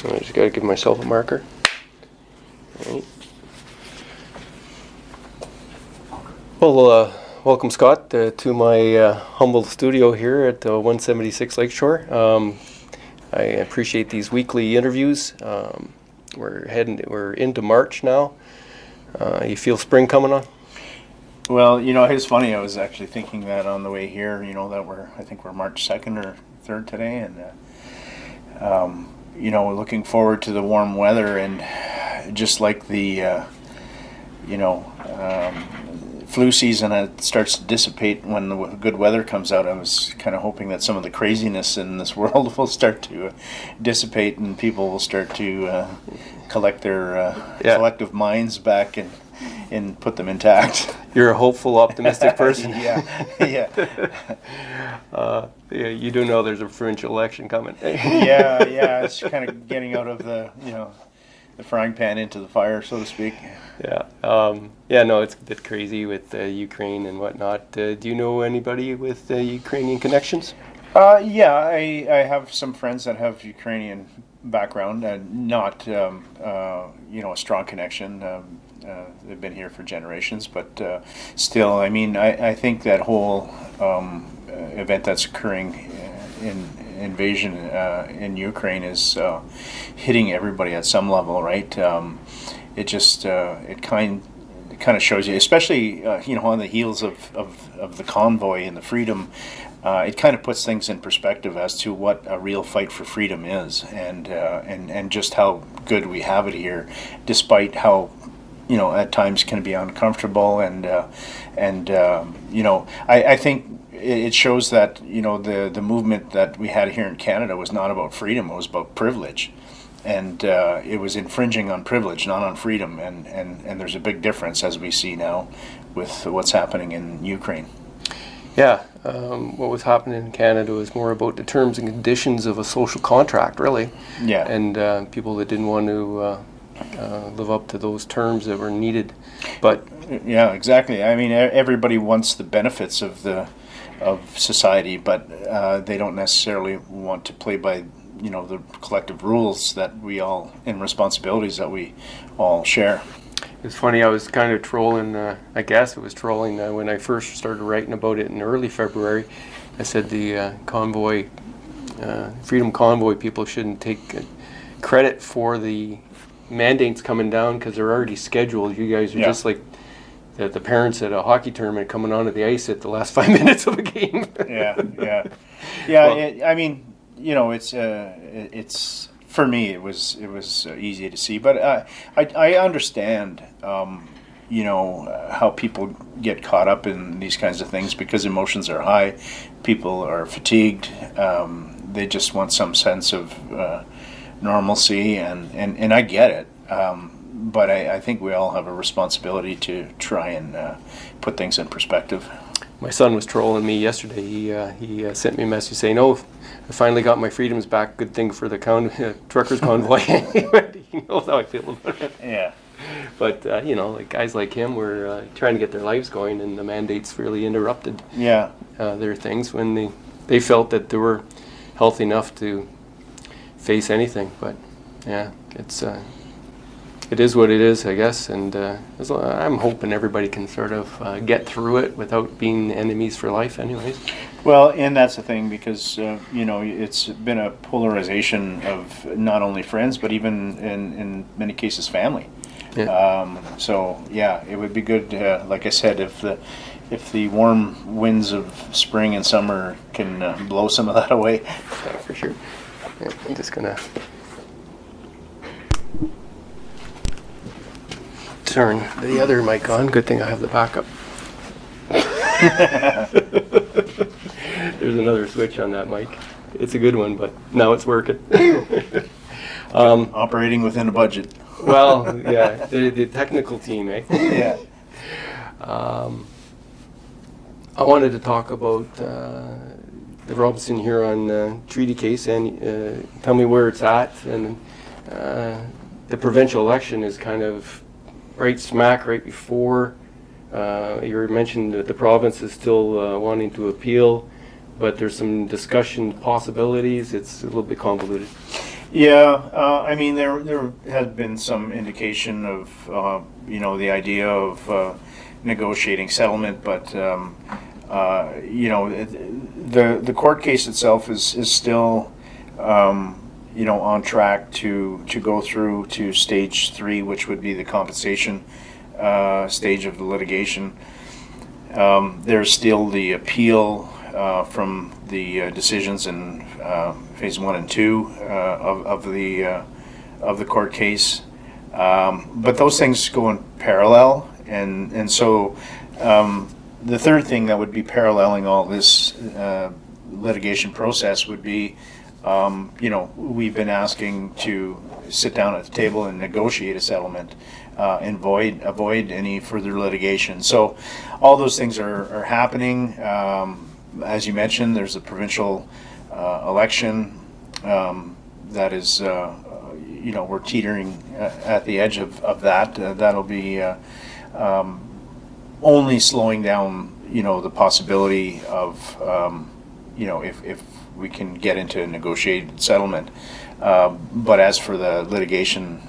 I just got to give myself a marker. All right. Well, welcome, Scott, to my humble studio here at 176 Lakeshore. I appreciate these weekly interviews. We're into March now. You feel spring coming on? Well, it's funny. I was actually thinking that on the way here. That I think we're March 2nd or 3rd today, and looking forward to the warm weather, and just like the flu season starts to dissipate when the good weather comes out. I was kind of hoping that some of the craziness in this world will start to dissipate, and people will start to collect their collective minds back and put them intact. You're a hopeful, optimistic person. Yeah. You do know there's a provincial election coming. Yeah. It's kind of getting out of the frying pan into the fire, so to speak. Yeah. It's a bit crazy with Ukraine and whatnot. Do you know anybody with Ukrainian connections? I have some friends that have Ukrainian background, not a strong connection. They've been here for generations, but still, I think that whole event that's occurring in invasion in Ukraine is hitting everybody at some level, right? It kind of shows you, especially on the heels of the convoy and the freedom. It kind of puts things in perspective as to what a real fight for freedom is, and just how good we have it here, despite how at times can be uncomfortable, and I think it shows that the movement that we had here in Canada was not about freedom; it was about privilege, and it was infringing on privilege, not on freedom, and there's a big difference, as we see now with what's happening in Ukraine. Yeah, what was happening in Canada was more about the terms and conditions of a social contract, really. Yeah. And people that didn't want to live up to those terms that were needed. But yeah, exactly. Everybody wants the benefits of society, but they don't necessarily want to play by the collective rules that we all, and responsibilities that we all share. It's funny, I was kind of trolling, I guess it was trolling when I first started writing about it in early February. I said the Freedom Convoy people shouldn't take credit for the mandates coming down because they're already scheduled. You guys are just like the parents at a hockey tournament coming onto the ice at the last 5 minutes of a game. Yeah. Well, it's for me, it was easy to see, but I understand, how people get caught up in these kinds of things because emotions are high, people are fatigued, they just want some sense of normalcy, and I get it, but I think we all have a responsibility to try and put things in perspective. My son was trolling me yesterday. He sent me a message saying, "Oh, I finally got my freedoms back. Good thing for the truckers convoy." He knows how I feel about it. Yeah. But like guys like him were trying to get their lives going, and the mandates really interrupted their things when they felt that they were healthy enough to face anything. But yeah, it is what it is, I guess, and I'm hoping everybody can sort of get through it without being enemies for life anyways. Well, and that's the thing, because it's been a polarization of not only friends, but even in many cases family. Yeah. So yeah, it would be good, like I said, if the warm winds of spring and summer can blow some of that away. Yeah, for sure. Yeah, I'm just gonna turn the other mic on. Good thing I have the backup. There's another switch on that mic. It's a good one, but now it's working. Operating within a budget. Well, yeah, the technical team, eh? Yeah. I wanted to talk about the Robinson Huron treaty case, and tell me where it's at. And the provincial election is kind of right before. You mentioned that the province is still wanting to appeal, but there's some discussion possibilities. It's a little bit convoluted. Yeah, I mean, there has been some indication of, the idea of negotiating settlement, but, the court case itself is still, on track to go through to stage 3, which would be the compensation stage of the litigation. There's still the appeal from the decisions in phase 1 and 2 of the court case, but those things go in parallel, and so the third thing that would be paralleling all this litigation process would be, we've been asking to sit down at the table and negotiate a settlement and avoid any further litigation. So all those things are happening. As you mentioned, there's a provincial election that is, we're teetering at the edge of that. That'll be only slowing down, the possibility of, if we can get into a negotiated settlement. But as for the litigation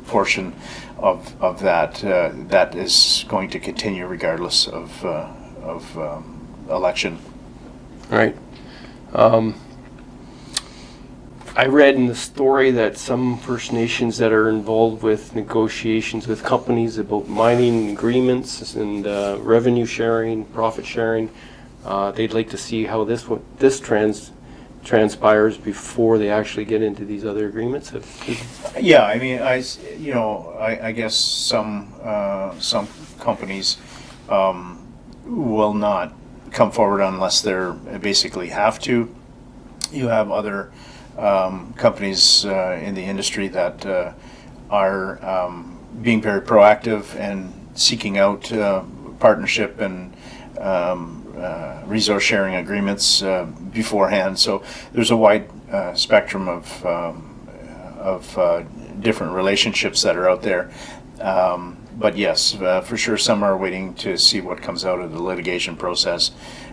portion of that, that is going to continue regardless of election. Right. I read in the story that some First Nations that are involved with negotiations with companies about mining agreements and revenue sharing, profit sharing, they'd like to see how this transpires before they actually get into these other agreements. Yeah, I mean, I guess some companies will not come forward unless they're basically have to. You have other companies in the industry that are being very proactive and seeking out partnership and resource sharing agreements beforehand. So there's a wide spectrum of different relationships that are out there. But yes, for sure, some are waiting to see what comes out of the litigation process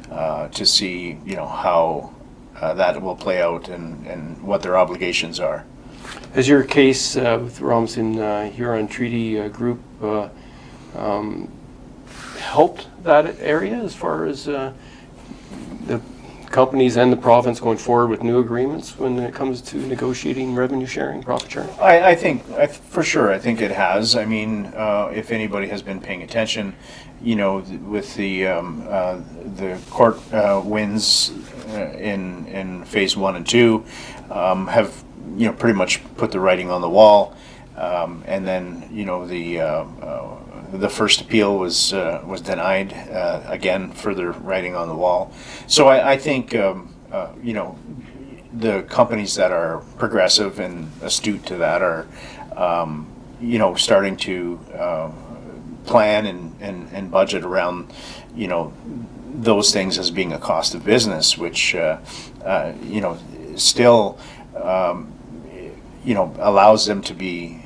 to see, how that will play out and what their obligations are. Has your case with Robinson Huron Treaty Group helped that area as far as the companies and the province going forward with new agreements when it comes to negotiating revenue sharing, profit sharing? I think, for sure, I think it has. I mean, if anybody has been paying attention, with the court wins in phase 1 and 2 have pretty much put the writing on the wall, and then the first appeal was denied, again, further writing on the wall. So I think the companies that are progressive and astute to that are starting to plan and budget around those things as being a cost of business, which still allows them to be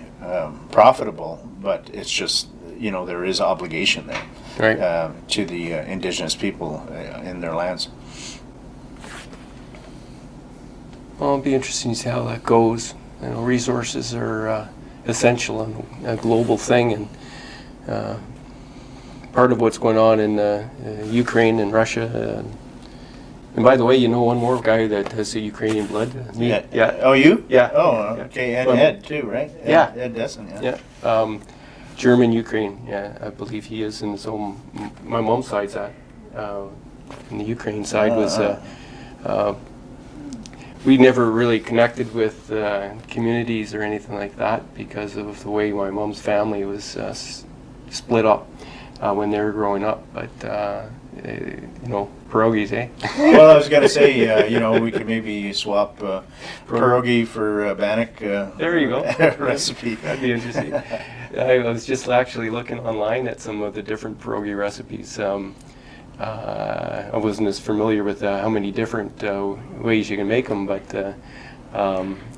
profitable, but it's just there is obligation there, right, to the Indigenous people in their lands. Well, it'll be interesting to see how that goes. Resources are essential and a global thing, and part of what's going on in Ukraine and Russia. And by the way, one more guy that has the Ukrainian blood. Me. Yeah. Oh, you? Yeah. Oh, okay. And Ed too, right? Yeah. Ed Desson. Yeah. German Ukraine. Yeah, I believe he is in his own. My mom's side's at. And the Ukraine side was. We never really connected with communities or anything like that because of the way my mom's family was split up when they were growing up. But pierogies, eh? Well, I was going to say, we could maybe swap pierogi for Bannock. There you go. Recipe. That'd be interesting. I was just actually looking online at some of the different pierogi recipes. I wasn't as familiar with how many different ways you can make them, but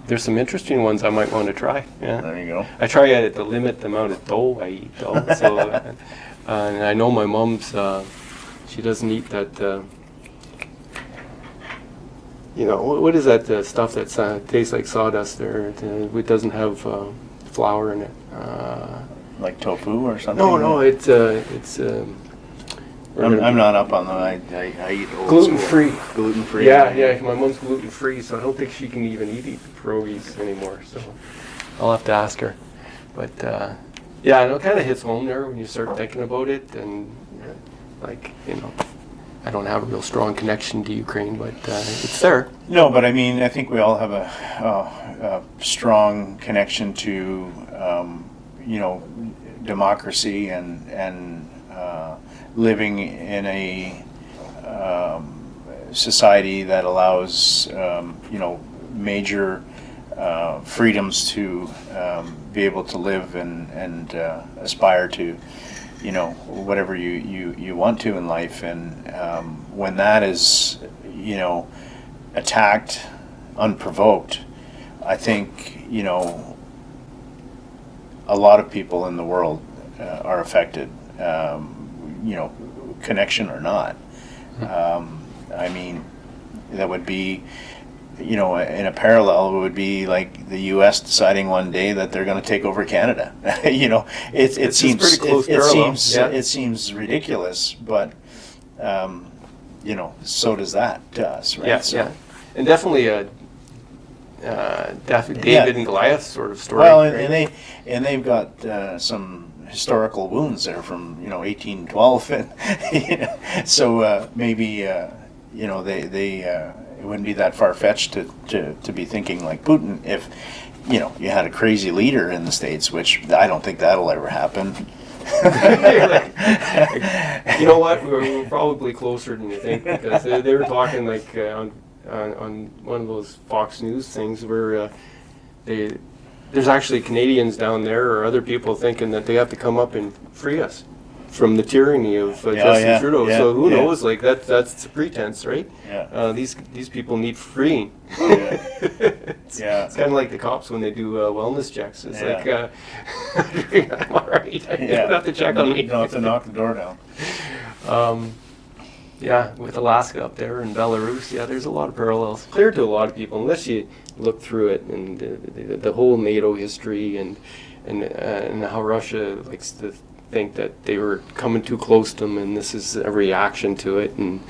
there's some interesting ones I might want to try. Yeah. There you go. I try to limit the amount of dough I eat, though. So, and I know my mom's, she doesn't eat that what is that stuff that tastes like sawdust? Or it doesn't have flour in it. Like tofu or something? No, it's I'm not up on that. I eat old gluten-free. Gluten-free. Yeah. My mom's gluten-free, so I don't think she can even eat pierogies anymore. So I'll have to ask her. But yeah, it kind of hits home there when you start thinking about it, and I don't have a real strong connection to Ukraine, but it's there. No, but I mean, I think we all have a strong connection to democracy and living in a society that allows major freedoms to be able to live and aspire to whatever you want to in life. And when that is attacked unprovoked, I think a lot of people in the world are affected, connection or not. I mean, that would be, in a parallel, it would be like the U.S. deciding one day that they're going to take over Canada. It seems pretty close it seems ridiculous, but so does that to us, right? Yeah. And definitely David and Goliath sort of story. Well, right? and they've got some historical wounds there from 1812, and so maybe they it wouldn't be that far-fetched to be thinking like Putin if you had a crazy leader in the States, which I don't think that'll ever happen. You know what? We're probably closer than you think, because they were talking like on one of those Fox News things where there's actually Canadians down there or other people thinking that they have to come up and free us from the tyranny of Justin Trudeau. So who knows? Like that's a pretense, right? Yeah. These people need freeing. It's kind of like the cops when they do wellness checks. It's like, I'm all right. You don't have to check on me. You don't have to knock the door down. With Alaska up there and Belarus, there's a lot of parallels. Clear to a lot of people, unless you look through it and the whole NATO history and how Russia likes to think that they were coming too close to them, and this is a reaction to it. And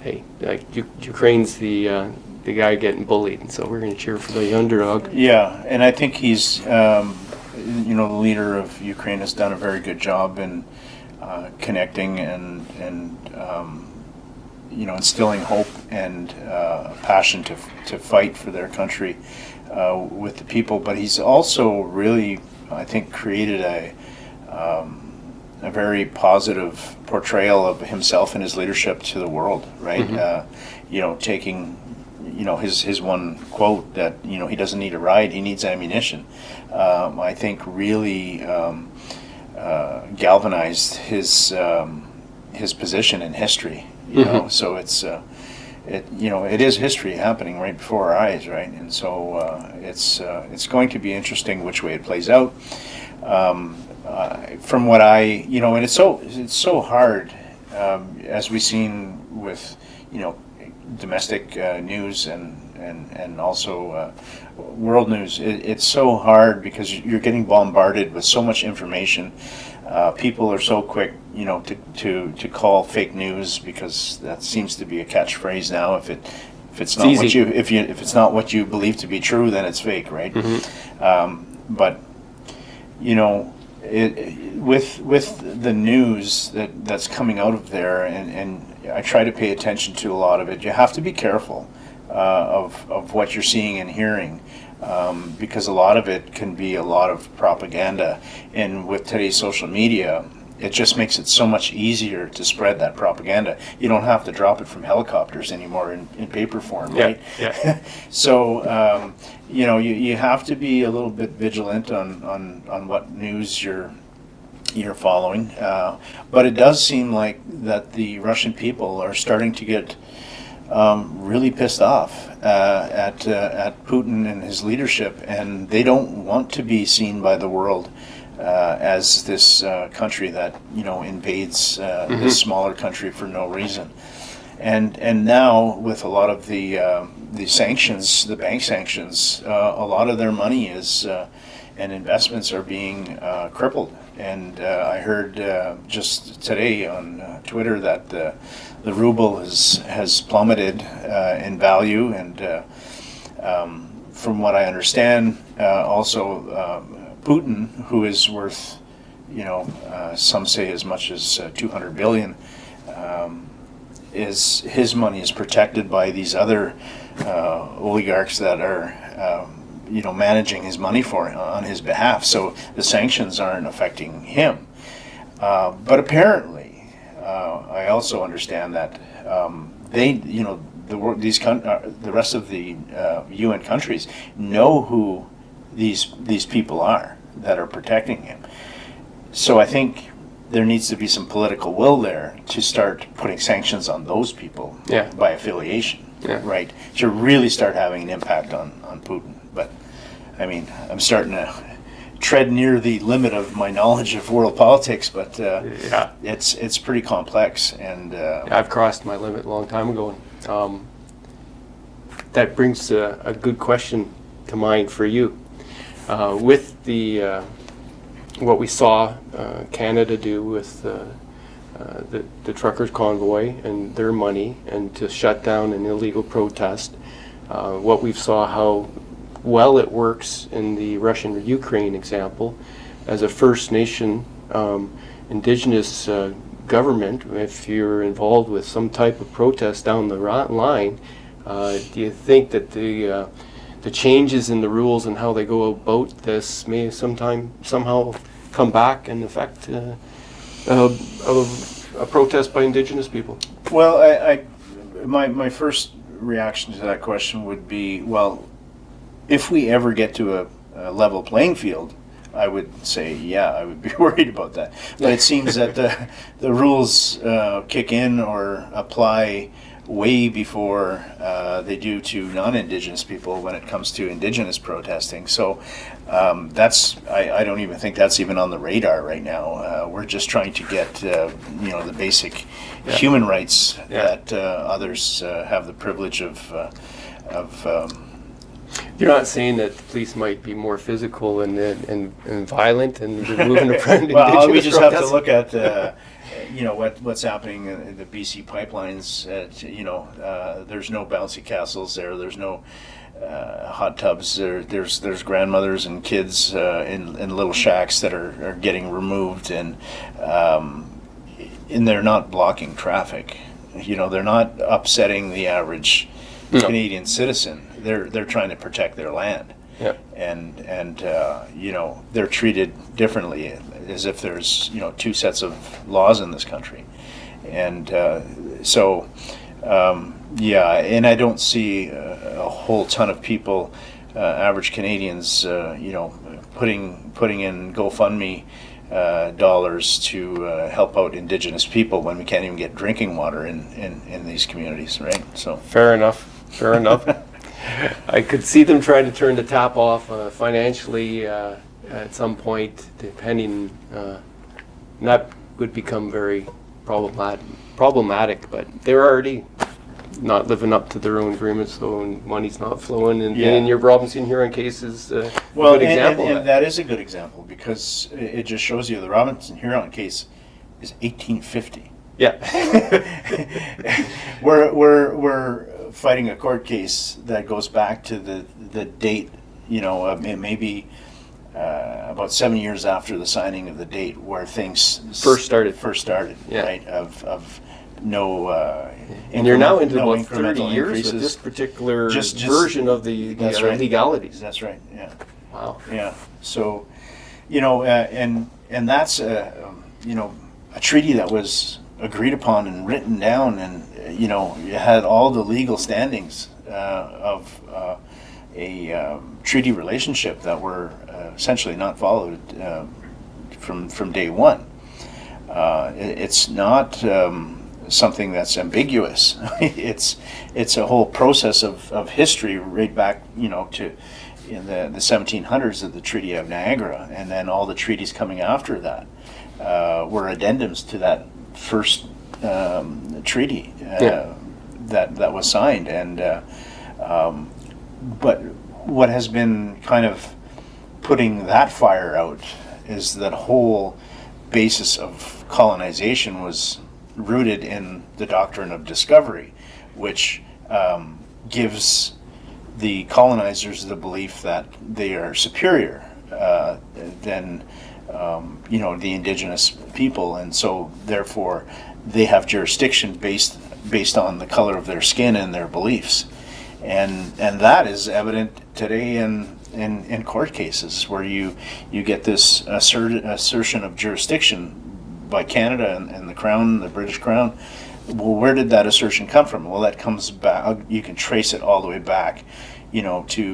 hey, like Ukraine's the guy getting bullied, and so we're going to cheer for the underdog. Yeah, and I think he's the leader of Ukraine has done a very good job in connecting and instilling hope and passion to fight for their country with the people. But he's also really, I think, created a very positive portrayal of himself and his leadership to the world, right? Mm-hmm. Taking his one quote that he doesn't need a ride, he needs ammunition. I think really galvanized his position in history. So it's it is history happening right before our eyes, right? And so it's going to be interesting which way it plays out. From what and it's so hard, as we've seen with domestic news and also world news. It's so hard because you're getting bombarded with so much information. People are so quick, to call fake news, because that seems to be a catchphrase now. If it's not what you if it's not what you believe to be true, then it's fake, right? Mm-hmm. But with the news that's coming out of there, and I try to pay attention to a lot of it. You have to be careful of what you're seeing and hearing, because a lot of it can be a lot of propaganda. And with today's social media, it just makes it so much easier to spread that propaganda. You don't have to drop it from helicopters anymore in paper form, right? Yeah. So you have to be a little bit vigilant on what news you're following, but it does seem like that the Russian people are starting to get really pissed off at Putin and his leadership, and they don't want to be seen by the world as this country that invades this smaller country for no reason. And now with a lot of the sanctions, the bank sanctions, a lot of their money is and investments are being crippled. And I heard just today on Twitter that the ruble has plummeted in value, and from what I understand, also Putin, who is worth, some say as much as 200 billion, is his money is protected by these other oligarchs that are managing his money on his behalf. So the sanctions aren't affecting him. But apparently, I also understand that the rest of the UN countries know who these people are that are protecting him. So I think there needs to be some political will there to start putting sanctions on those people by affiliation, right? To really start having an impact on Putin. But I mean, I'm starting to tread near the limit of my knowledge of world politics, but it's pretty complex. And I've crossed my limit a long time ago. That brings a good question to mind for you. With the what we saw Canada do with the truckers' convoy and their money, and to shut down an illegal protest, what we saw how well it works in the Russian-Ukraine example, as a First Nation indigenous government, if you're involved with some type of protest down the line, do you think that the changes in the rules and how they go about this may somehow come back and affect a protest by Indigenous people? Well, my first reaction to that question would be, well, if we ever get to a level playing field, I would say, I would be worried about that. But it seems that the rules kick in or apply way before they do to non-Indigenous people when it comes to Indigenous protesting. So I don't even think that's even on the radar right now. We're just trying to get the basic human rights that others have the privilege of. You're not saying that the police might be more physical and violent and removing the Indigenous well, we just protesters? have to look at what's happening in the BC pipelines. There's no bouncy castles there. There's no hot tubs. There's grandmothers and kids in little shacks that are getting removed, and they're not blocking traffic. They're not upsetting the average Canadian citizen. They're trying to protect their land. Yeah. And they're treated differently, as if there's two sets of laws in this country, and and I don't see a whole ton of people, average Canadians, putting in GoFundMe dollars to help out Indigenous people when we can't even get drinking water in these communities, right? So Fair enough. I could see them trying to turn the tap off financially at some point, depending. That would become very problematic, but they're already not living up to their own agreements, though, and money's not flowing. And in your Robinson Huron case is a good example. And that is a good example, because it just shows you the Robinson Huron case is 1850. Yeah. We're fighting a court case that goes back to the date, maybe about 7 years after the signing of the date, where things First started, right? Of no, and you're now into no about 30 years increases. with this particular Just version of the right. legalities. That's right. Yeah. Wow. Yeah. So, and that's a treaty that was agreed upon and written down, and you had all the legal standings of a treaty relationship that were essentially not followed from day one. It's not something that's ambiguous. It's a whole process of history right back to in the 1700s of the Treaty of Niagara, and then all the treaties coming after that were addendums to that first treaty. that was signed, and but what has been kind of putting that fire out is that whole basis of colonization was rooted in the doctrine of discovery, which gives the colonizers the belief that they are superior than the indigenous people, and so therefore they have jurisdiction based on the color of their skin and their beliefs, and that is evident today in court cases where you get this assertion of jurisdiction by Canada and the Crown, the British Crown. Well, where did that assertion come from? Well, that comes back. You can trace it all the way back, to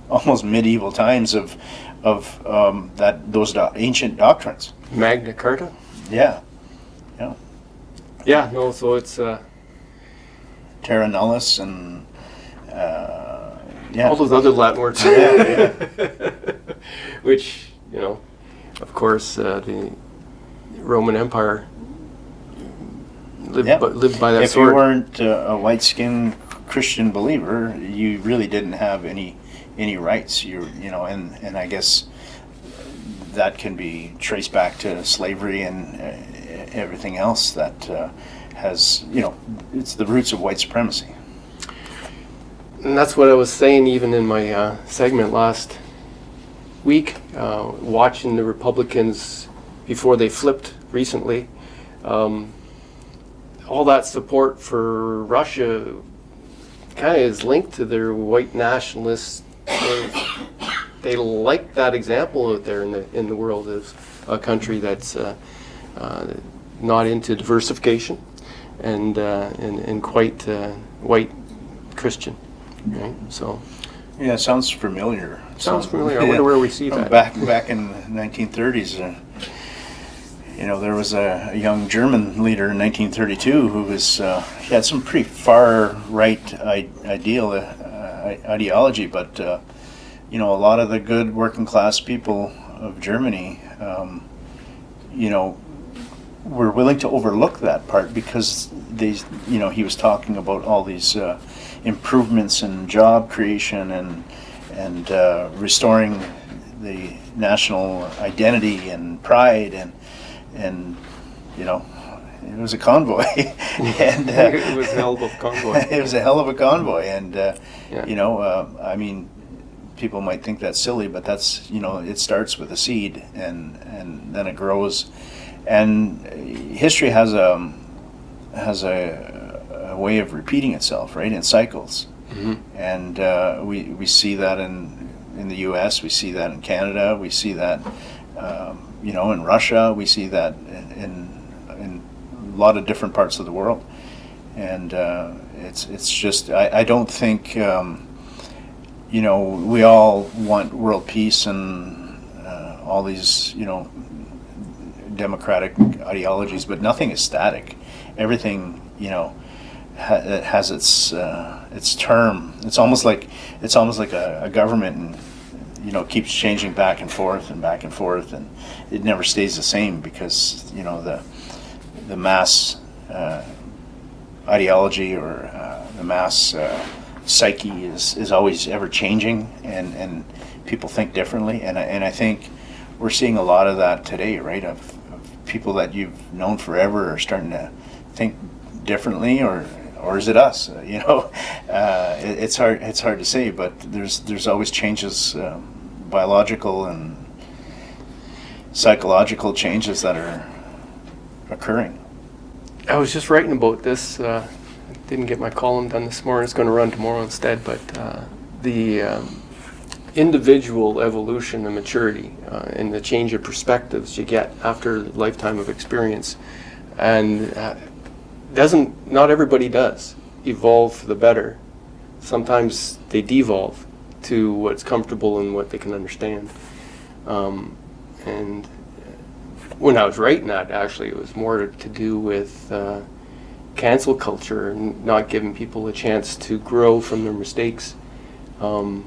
almost medieval times of those ancient doctrines. Magna Carta. Yeah. No. So it's terra nullius and all those other Latin words. Yeah. Which of course, the Roman Empire lived by that if sword. If you weren't a white-skinned Christian believer, you really didn't have any rights. And I guess that can be traced back to slavery and everything else that has, it's the roots of white supremacy. And that's what I was saying even in my segment last week, watching the Republicans before they flipped recently. All that support for Russia kind of is linked to their white nationalists. They like that example out there in the world of a country that's not into diversification and quite white Christian. Right? So. Yeah, it sounds familiar. Sounds familiar. I wonder where we see that. Back in the 1930s, there was a young German leader in 1932 who was he had some pretty far right ideology, but a lot of the good working class people of Germany, were willing to overlook that part because he was talking about all these improvements in job creation and restoring the national identity and pride and it was a convoy and it was a hell of a convoy. It was a hell of a convoy, and I mean, people might think that's silly, but that's it starts with a seed and then it grows, and history has a way of repeating itself, right, in cycles. Mm-hmm. And we see that in the U.S., we see that in Canada, we see that in Russia, we see that in a lot of different parts of the world, and it's just I don't think we all want world peace and all these democratic ideologies, but nothing is static. Everything has its term. It's almost like a government, and keeps changing back and forth, and it never stays the same because the mass ideology or the mass psyche is always ever changing, and people think differently, and I think we're seeing a lot of that today, right? Of people that you've known forever are starting to think differently, or is it us? It's hard to say, but there's always changes, biological and psychological changes that are occurring. I was just writing about this. I didn't get my column done this morning. It's going to run tomorrow instead. But the individual evolution and maturity and the change of perspectives you get after a lifetime of experience, and not everybody does evolve for the better. Sometimes they devolve to what's comfortable and what they can understand. And when I was writing that, actually, it was more to do with cancel culture and not giving people a chance to grow from their mistakes. I'm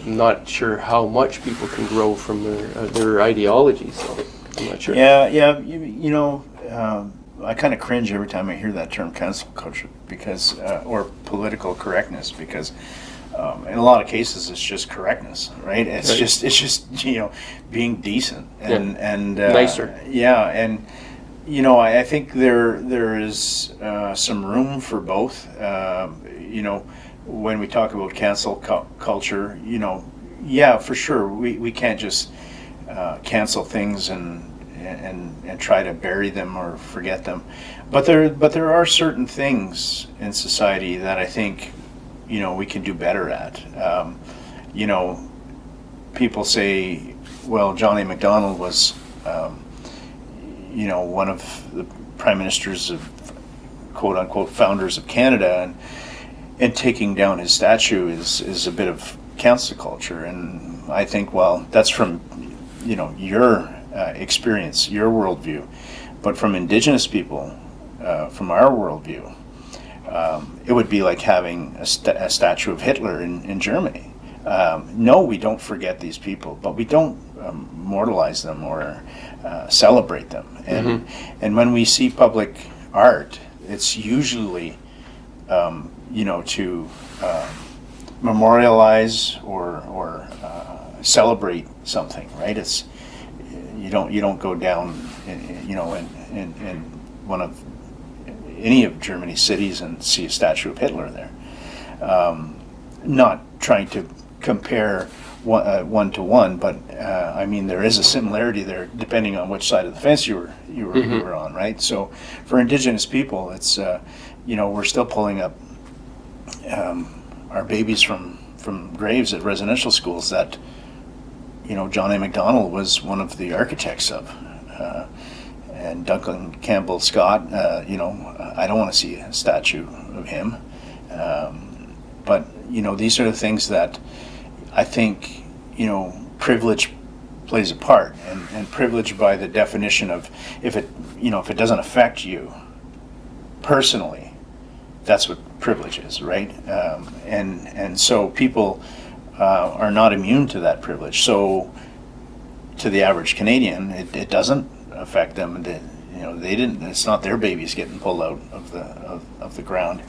not sure how much people can grow from their ideologies, so I'm not sure. Yeah. I kind of cringe every time I hear that term, cancel culture, because or political correctness, because in a lot of cases it's just correctness, right? It's just being decent and nicer. Yeah, and I think there is some room for both. When we talk about cancel culture, yeah, for sure, we can't just cancel things and try to bury them or forget them, but there are certain things in society that I think we can do better at. People say, well, Johnny MacDonald was one of the prime ministers of quote unquote founders of Canada, and taking down his statue is a bit of cancel culture. And I think, well, that's from your experience, your worldview, but from Indigenous people, from our worldview, it would be like having a statue of Hitler in Germany. No, we don't forget these people, but we don't mortalize them or celebrate them. And when we see public art, it's usually to memorialize or celebrate something, right? It's you don't go down in one of any of Germany's cities and see a statue of Hitler there. Not trying to compare one to one, but I mean there is a similarity there depending on which side of the fence you were on, right? So for Indigenous people, it's we're still pulling up our babies from graves at residential schools that John A. Macdonald was one of the architects of, and Duncan Campbell Scott. I don't want to see a statue of him, but these are the things that I think privilege plays a part, and privilege by the definition of if it doesn't affect you personally, that's what privilege is, right? And so people are not immune to that privilege. So to the average Canadian, it doesn't affect them. They didn't. It's not their babies getting pulled out of the ground.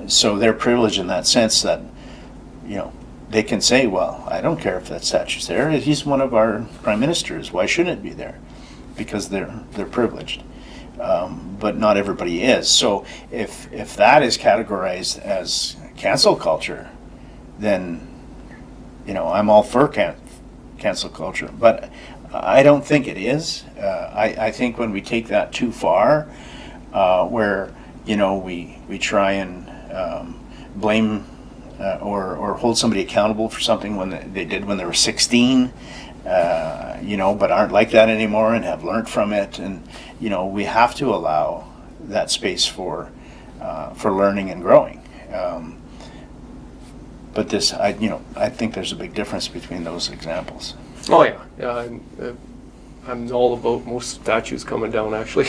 So they're privileged in that sense that they can say, well, I don't care if that statue's there. He's one of our prime ministers. Why shouldn't it be there? Because they're privileged. But not everybody is. So if that is categorized as cancel culture, then I'm all for cancel culture. But I don't think it is. I think when we take that too far, where we try and blame or hold somebody accountable for something when they did when they were 16, but aren't like that anymore and have learned from it, and we have to allow that space for learning and growing. But this, I think there's a big difference between those examples. Oh yeah, I'm all about most statues coming down. Actually,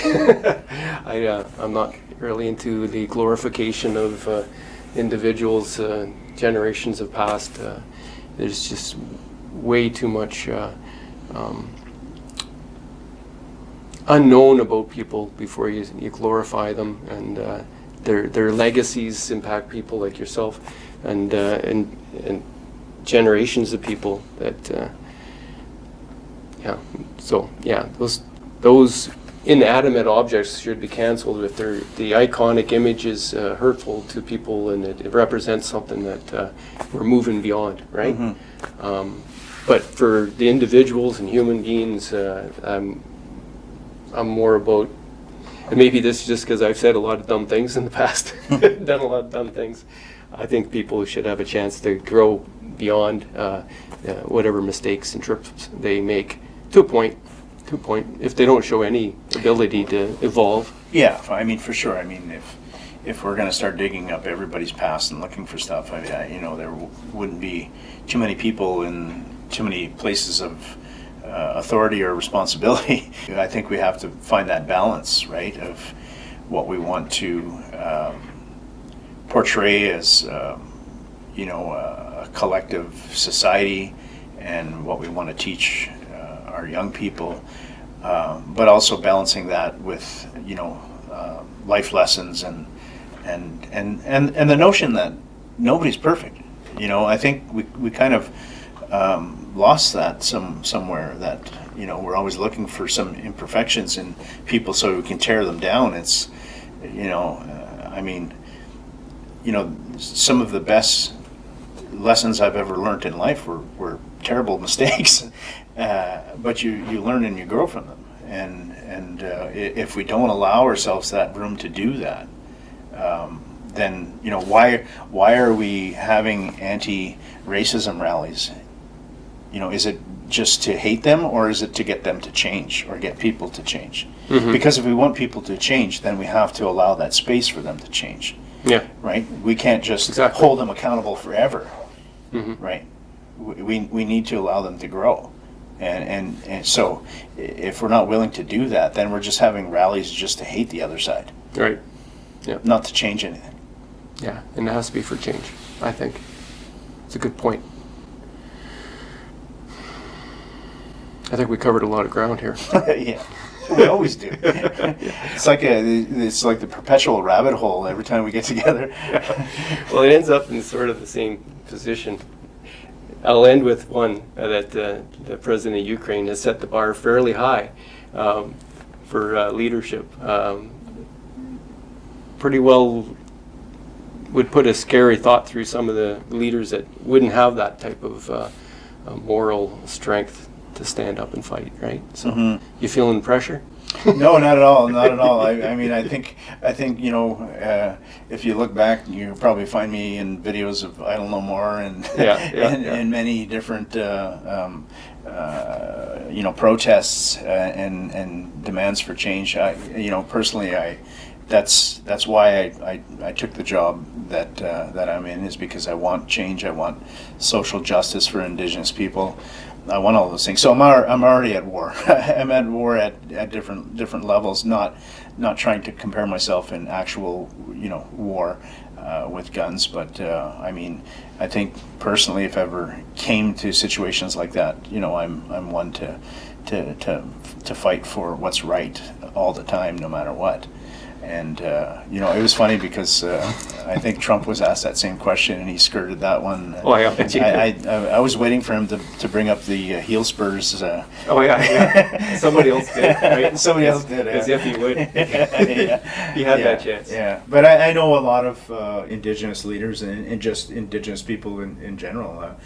I'm not really into the glorification of individuals. Generations have passed. There's just way too much unknown about people before you glorify them, and their legacies impact people like yourself, and generations of people that. Those inanimate objects should be canceled if the iconic image is hurtful to people and it represents something that we're moving beyond, right? But for the individuals and human beings, I'm more about, and maybe this is just because I've said a lot of dumb things in the past, done a lot of dumb things. I think people should have a chance to grow beyond whatever mistakes and trips they make to a point. If they don't show any ability to evolve. Yeah, I mean, for sure. I mean, if we're going to start digging up everybody's past and looking for stuff, there wouldn't be too many people in too many places of authority or responsibility. I think we have to find that balance, right, of what we want to portray as, a collective society and what we want to teach our young people, but also balancing that with life lessons and the notion that nobody's perfect. I think we kind of lost that somewhere, that we're always looking for some imperfections in people so we can tear them down. It's some of the best lessons I've ever learned in life were terrible mistakes, but you learn and you grow from them. And if we don't allow ourselves that room to do that, then why are we having anti-racism rallies? Is it just to hate them, or is it to get them to change, or get people to change? Mm-hmm. Because if we want people to change, then we have to allow that space for them to change. Yeah. Right? We can't just hold them accountable forever. Mm-hmm. Right? We need to allow them to grow. And so if we're not willing to do that, then we're just having rallies just to hate the other side. Right. Yeah. Not to change anything. Yeah, and it has to be for change, I think. It's a good point. I think we covered a lot of ground here. Yeah, we always do. It's like the perpetual rabbit hole every time we get together. Yeah. Well, it ends up in sort of the same position. I'll end with one that the president of Ukraine has set the bar fairly high for leadership. Pretty well would put a scary thought through some of the leaders that wouldn't have that type of moral strength to stand up and fight, right? So, mm-hmm. You feeling pressure? No, not at all. Not at all. I think if you look back, you probably find me in videos of I Don't Know More and and many different protests and demands for change. Personally, that's why I took the job that I'm in, is because I want change. I want social justice for Indigenous people. I want all those things. So I'm already at war. I'm at war at different levels. Not trying to compare myself in actual war with guns, but I think personally, if ever came to situations like that, I'm one to fight for what's right all the time, no matter what. And it was funny because I think Trump was asked that same question and he skirted that one. Oh, yeah. I was waiting for him to bring up the heel spurs. Oh yeah. Somebody else did, right? Somebody else did. As if he would. He had that chance. Yeah, but I know a lot of Indigenous leaders and just Indigenous people in general.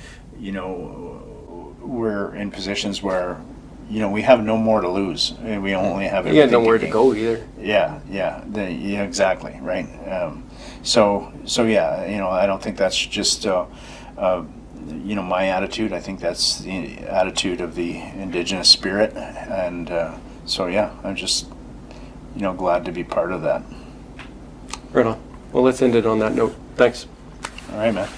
We're in positions where we have no more to lose, and we only have everything. You had nowhere to go either. Yeah, exactly, right. So yeah, I don't think that's just my attitude. I think that's the attitude of the Indigenous spirit, and so yeah, I'm just glad to be part of that. Right on. Well, let's end it on that note. Thanks. All right, man.